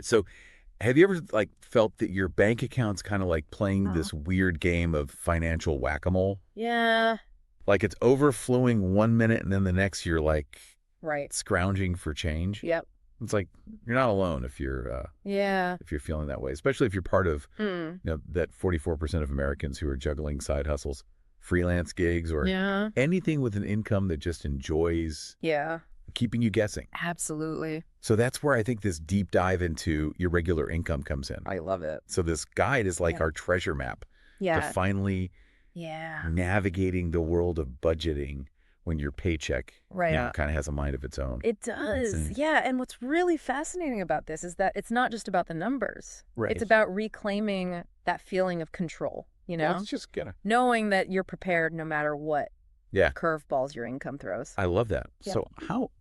So have you ever like felt that your bank account's kind of like playing Oh. this weird game of financial whack-a-mole? Yeah. Like it's overflowing one minute and then the next you're like Right. scrounging for change. Yep. It's like you're not alone Yeah. if you're feeling that way, especially if you're part of Mm. that 44% of Americans who are juggling side hustles, freelance gigs, or Yeah. anything with an income that just enjoys Yeah. keeping you guessing. Absolutely. So that's where I think this deep dive into irregular income comes in. I love it. So this guide is like Yeah. our treasure map to Yeah. finally Yeah. navigating the world of budgeting when your paycheck, Right. kind of has a mind of its own. It does. Yeah. And what's really fascinating about this is that it's not just about the numbers. Right. It's about reclaiming that feeling of control, Well, it's just gonna. knowing that you're prepared no matter what Yeah, curveballs your income throws. I love that. Yeah. So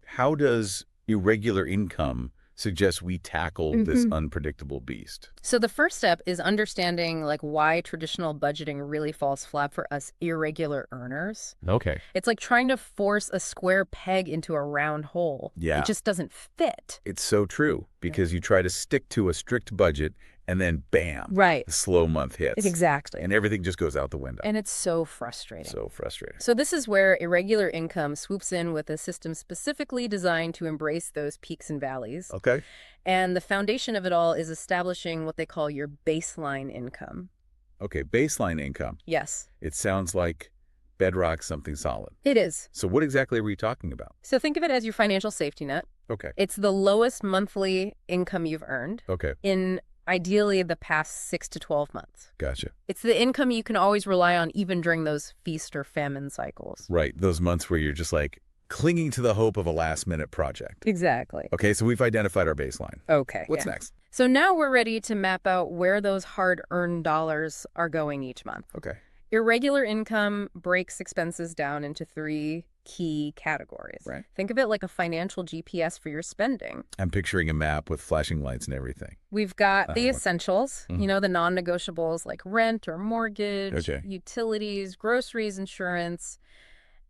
how does irregular income suggest we tackle this unpredictable beast? So the first step is understanding like why traditional budgeting really falls flat for us irregular earners. Okay. It's like trying to force a square peg into a round hole. Yeah. It just doesn't fit. It's so true because you try to stick to a strict budget and then bam, Right. the slow month hits. Exactly. And everything just goes out the window. And it's so frustrating. So frustrating. So this is where irregular income swoops in with a system specifically designed to embrace those peaks and valleys. Okay. And the foundation of it all is establishing what they call your baseline income. Okay, baseline income. Yes, It sounds like bedrock, something solid. it is. So what exactly are we talking about? So think of it as your financial safety net. Okay. It's the lowest monthly income you've earned Okay. in ideally the past 6 to 12 months. Gotcha. It's the income you can always rely on even during those feast or famine cycles. Right. Those months where you're just like clinging to the hope of a last minute project. Exactly. Okay, so we've identified our baseline. Okay. What's yeah. next? So now we're ready to map out where those hard-earned dollars are going each month. Okay. Irregular income breaks expenses down into 3 key categories. Right. Think of it like a financial GPS for your spending. I'm picturing a map with flashing lights and everything. We've got the what- essentials, Mhm. the non-negotiables like rent or mortgage, Okay. utilities, groceries, insurance,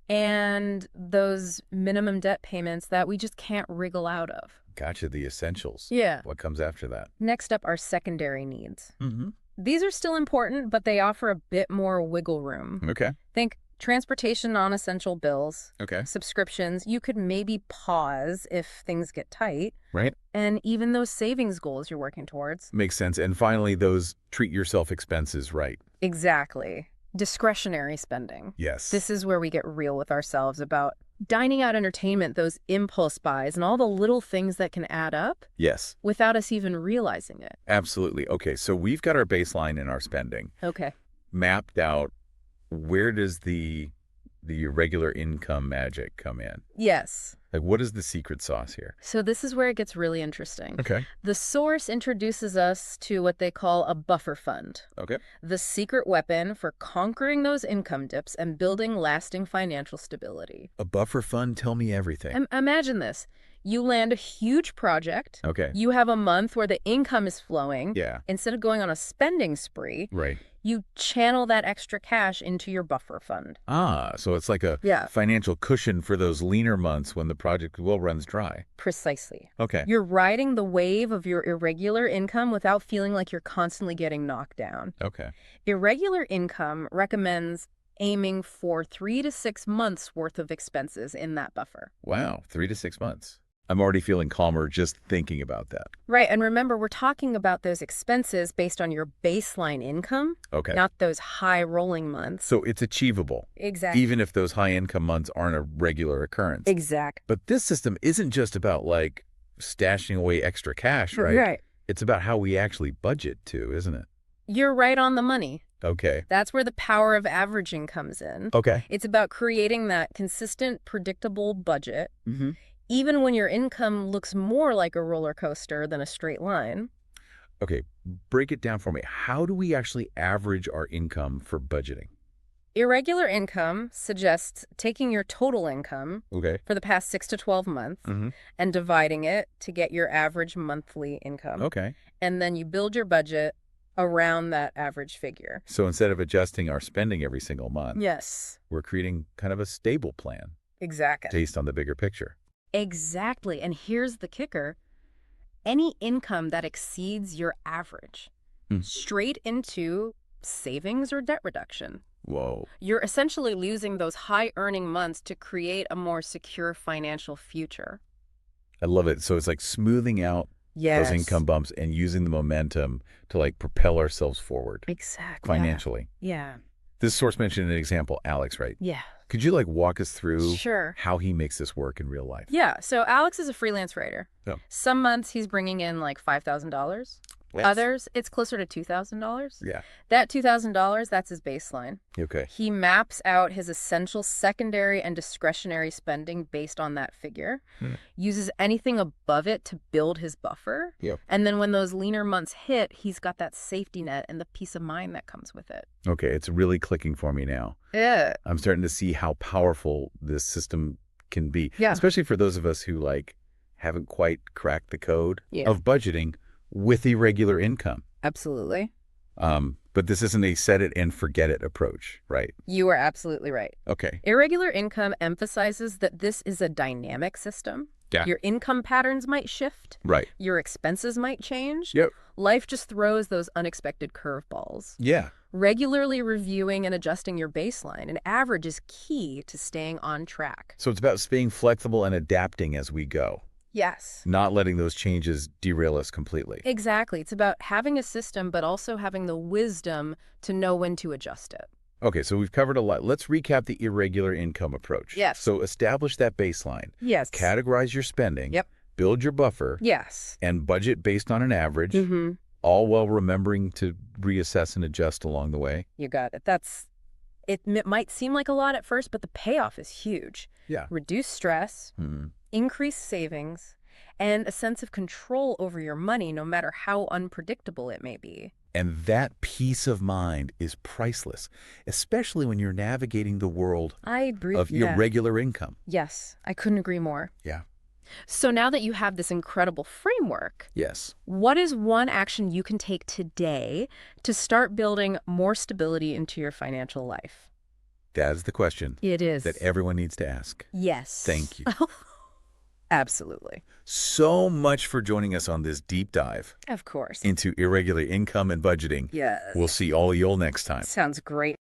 and those minimum debt payments that we just can't wriggle out of. Gotcha, the essentials. Yeah. What comes after that? Next up are secondary needs. Mm-hmm. These are still important, but they offer a bit more wiggle room. Okay. Think transportation, non-essential bills, Okay. subscriptions. You could maybe pause if things get tight. Right. And even those savings goals you're working towards. Makes sense. And finally, those treat yourself expenses, right? Exactly. Discretionary spending. Yes. This is where we get real with ourselves about dining out entertainment, those impulse buys, and all the little things that can add up Yes, without us even realizing it. absolutely. Okay, so we've got our baseline in our spending Okay. mapped out. Where does the irregular income magic come in? Yes. Like, what is the secret sauce here? So this is where it gets really interesting. Okay. The source introduces us to what they call a buffer fund, Okay. the secret weapon for conquering those income dips and building lasting financial stability. A buffer fund? Tell me everything. Imagine this. You land a huge project. Okay. You have a month where the income is flowing. Yeah. Instead of going on a spending spree, Right. you channel that extra cash into your buffer fund. Ah, so it's like a Yeah. financial cushion for those leaner months when the project runs dry. Precisely. Okay. You're riding the wave of your irregular income without feeling like you're constantly getting knocked down. Okay. Irregular income recommends aiming for 3 to 6 months worth of expenses in that buffer. Wow. 3 to 6 months. I'm already feeling calmer just thinking about that. Right. And remember, we're talking about those expenses based on your baseline income, Okay. not those high rolling months. So it's achievable, Exactly. even if those high income months aren't a regular occurrence. Exact. But this system isn't just about like stashing away extra cash, right? Right. It's about how we actually budget too, isn't it? You're right on the money. Okay. That's where the power of averaging comes in. Okay. It's about creating that consistent, predictable budget, Mm-hmm. even when your income looks more like a roller coaster than a straight line. Okay. Break it down for me. How do we actually average our income for budgeting? Irregular income suggests taking your total income Okay. for the past 6 to 12 months Mm-hmm. and dividing it to get your average monthly income. Okay. And then you build your budget around that average figure. So instead of adjusting our spending every single month, Yes, we're creating kind of a stable plan exactly. based on the bigger picture. Exactly. And here's the kicker. any income that exceeds your average Hmm. straight into savings or debt reduction. Whoa. You're essentially losing those high-earning months to create a more secure financial future. I love it. So it's like smoothing out Yes. those income bumps and using the momentum to like propel ourselves forward Exactly. financially. Yeah. This source mentioned an example, Alex, right? Yeah. Could you like walk us through Sure. how he makes this work in real life? Yeah. So Alex is a freelance writer. Oh. Some months he's bringing in like $5,000. Others, it's closer to $2,000. Yeah. That $2,000, that's his baseline. Okay. He maps out his essential secondary and discretionary spending based on that figure, uses anything above it to build his buffer. Yep. And then when those leaner months hit, he's got that safety net and the peace of mind that comes with it. Okay. It's really clicking for me now. Yeah. I'm starting to see how powerful this system can be. Yeah. Especially for those of us who like haven't quite cracked the code Yeah. of budgeting with irregular income. Absolutely. But this isn't a set it and forget it approach, right? You are absolutely right. Okay. Irregular income emphasizes that this is a dynamic system. Yeah. Your income patterns might shift. Right. Your expenses might change. Yep. Life just throws those unexpected curveballs. Yeah. Regularly reviewing and adjusting your baseline and average is key to staying on track. So it's about being flexible and adapting as we go, Yes. not letting those changes derail us completely. Exactly. It's about having a system, but also having the wisdom to know when to adjust it. Okay, so we've covered a lot. Let's recap the irregular income approach. Yes. So establish that baseline, Yes. categorize your spending, Yep. build your buffer, Yes. and budget based on an average, Mm-hmm. all while remembering to reassess and adjust along the way. You got it. It might seem like a lot at first, but the payoff is huge. Yeah. Reduce stress, increase savings, and a sense of control over your money, no matter how unpredictable it may be. And that peace of mind is priceless, especially when you're navigating the world I agree. of irregular income. Yes, I couldn't agree more. Yeah. So now that you have this incredible framework, Yes. what is one action you can take today to start building more stability into your financial life? That is the question It is. that everyone needs to ask. Yes. Thank you. Absolutely. So much for joining us on this deep dive Of course. into irregular income and budgeting. Yes. We'll see all y'all next time. Sounds great.